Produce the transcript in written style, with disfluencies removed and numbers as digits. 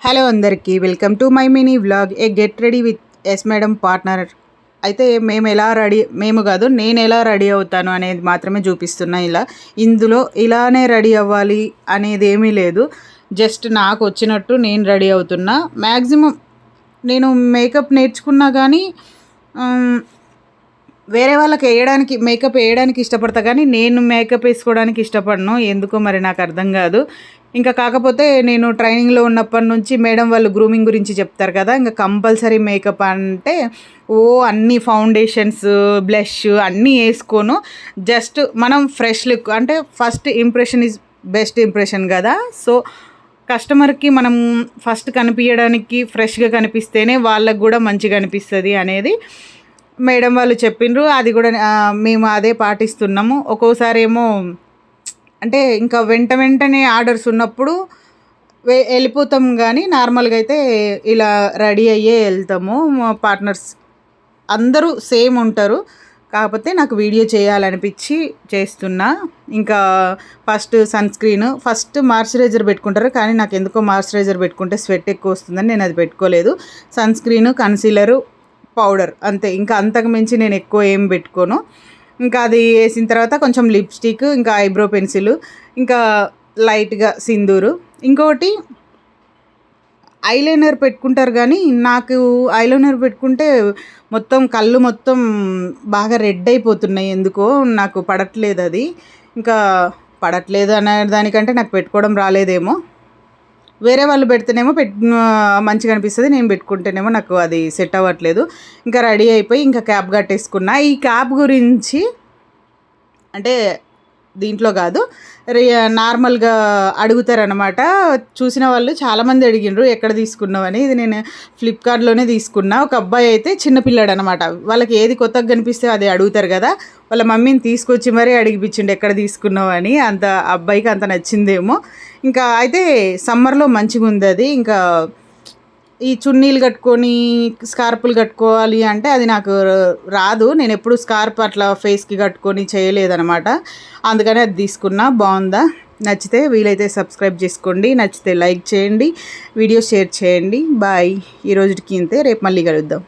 Hello అందరికీ welcome to my mini vlog a get ready with us madam partner. అయితే నేను ఎలా ready అవుతాను అనేది మాత్రమే చూపిస్తున్నా. ఇందులో ఇలానే రెడీ అవ్వాలి అనేది ఏమీ లేదు. జస్ట్ నాకు వచ్చినట్టు నేను రెడీ అవుతున్నా. మ్యాక్సిమం నేను మేకప్ నేర్చుకున్నా కానీ వేరే వాళ్ళకి మేకప్ వేయడానికి ఇష్టపడతా, కానీ నేను మేకప్ వేసుకోవడానికి ఇష్టపడను. ఎందుకో మరి నాకు అర్థం కాదు. ఇంకా కాకపోతే నేను ట్రైనింగ్లో ఉన్నప్పటి నుంచి మేడం వాళ్ళు గ్రూమింగ్ గురించి చెప్తారు కదా, ఇంకా కంపల్సరీ మేకప్ అంటే అన్ని ఫౌండేషన్స్, బ్లష్ అన్నీ వేసుకోను. జస్ట్ మనం ఫ్రెష్ లుక్ అంటే first impression is best impression కదా. సో కస్టమర్కి మనం ఫస్ట్ కనిపించడానికి ఫ్రెష్గా కనిపిస్తేనే వాళ్ళకు కూడా మంచిగా అనిపిస్తుంది అనేది మేడం వాళ్ళు చెప్పిండ్రు. అది కూడా మేము అదే పాటిస్తున్నాము. ఒక్కోసారి ఏమో అంటే ఇంకా వెంటనే ఆర్డర్స్ ఉన్నప్పుడు వెళ్ళిపోతాం, కానీ నార్మల్గా అయితే ఇలా రెడీ అయ్యే వెళ్తాము. మా పార్ట్నర్స్ అందరూ సేమ్ ఉంటారు, కాకపోతే నాకు వీడియో చేయాలనిపించి చేస్తున్నా. ఇంకా ఫస్ట్ ఫస్ట్ మాయిశ్చరైజర్ పెట్టుకుంటారు, కానీ నాకు ఎందుకో మాయిశ్చరైజర్ పెట్టుకుంటే స్వెట్ ఎక్కువ వస్తుందని నేను అది పెట్టుకోలేదు. కన్సీలరు, పౌడర్ అంతే. ఇంకా అంతకు మించి నేను ఎక్కువ ఏం పెట్టుకోను. ఇంకా అది వేసిన తర్వాత కొంచెం లిప్స్టిక్, ఇంకా ఐబ్రో పెన్సిల్, ఇంకా లైట్గా సింధూరు. ఇంకొకటి ఐలైనర్ పెట్టుకుంటారు, కానీ నాకు ఐలైనర్ పెట్టుకుంటే కళ్ళు మొత్తం బాగా రెడ్ అయిపోతున్నాయి. ఎందుకో నాకు పడట్లేదు అది. ఇంకా పడట్లేదు అనే దానికంటే నాకు పెట్టుకోవడం రాలేదేమో. వేరే వాళ్ళు పెడితేనేమో మంచిగా అనిపిస్తుంది, నేను పెట్టుకుంటేనేమో నాకు అది సెట్ అవ్వట్లేదు. ఇంకా రెడీ అయిపోయి ఇంకా క్యాప్ కట్టేసుకున్నా. ఈ క్యాప్ గురించి అంటే దీంట్లో కాదు, నార్మల్గా అడుగుతారనమాట. చూసిన వాళ్ళు చాలామంది అడిగినారు ఎక్కడ తీసుకున్నావని. ఇది నేను ఫ్లిప్కార్ట్లోనే తీసుకున్నా. ఒక అబ్బాయి అయితే చిన్నపిల్లాడు అనమాట, వాళ్ళకి ఏది కొత్తగా కనిపిస్తే అది అడుగుతారు కదా, వాళ్ళ మమ్మీని తీసుకొచ్చి మరీ అడిగిపించిండు ఎక్కడ తీసుకున్నావు అని. అబ్బాయికి అంత నచ్చిందేమో. ఇంకా అయితే సమ్మర్లో మంచిగా ఉంది అది. ఇంకా ఈ చున్నీలు కట్టుకొని స్కార్పులు కట్టుకోవాలి అంటే అది నాకు రాదు. నేను ఎప్పుడు స్కార్ప్ అట్లా ఫేస్కి కట్టుకొని చేయలేదనమాట. అందుకని అది తీసుకున్నా. బాగుందా? నచ్చితే వీలైతే సబ్స్క్రైబ్ చేసుకోండి, నచ్చితే లైక్ చేయండి, వీడియో షేర్ చేయండి. బాయ్. ఈ రోజుకి ఇంతే, రేపు మళ్ళీ కలుద్దాం.